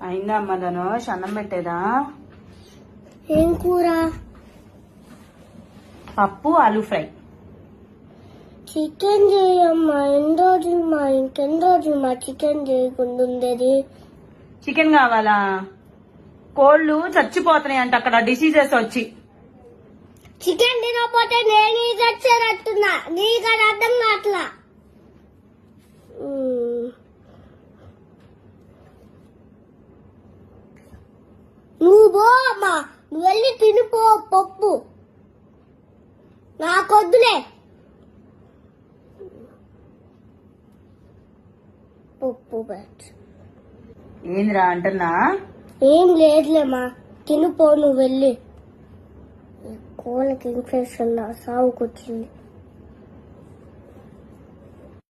అయిందా అమ్మ ధనుష్? అన్నం పెట్టేదా? ఏం కూర? పప్పు ఆలూ ఫ్రై. చికెన్ చేయమ్మా. ఇంకెన్ని రోజులు మా చికెన్ చేయకుండా ఉండేది? చికెన్ కావాలా? కోళ్ళు చచ్చిపోతున్నాయి అంట అక్కడ డిసీజెస్ వచ్చి. చికెన్ తినకపోతే నేను చచ్చేటట్టున్నా. నీకు అది అర్థం కావట్లా. నువ్వు పో అమ్మా. నువ్వు వెళ్ళి తినిపో పప్పు. నాకొద్దులే పప్పు. ఏందిరా అంటున్నా? ఏం లేదులేమ్మా, తినిపో నువ్వు వెళ్ళి. కోళ్ళకి ఇన్ఫెక్షన్ సాగుకొచ్చింది.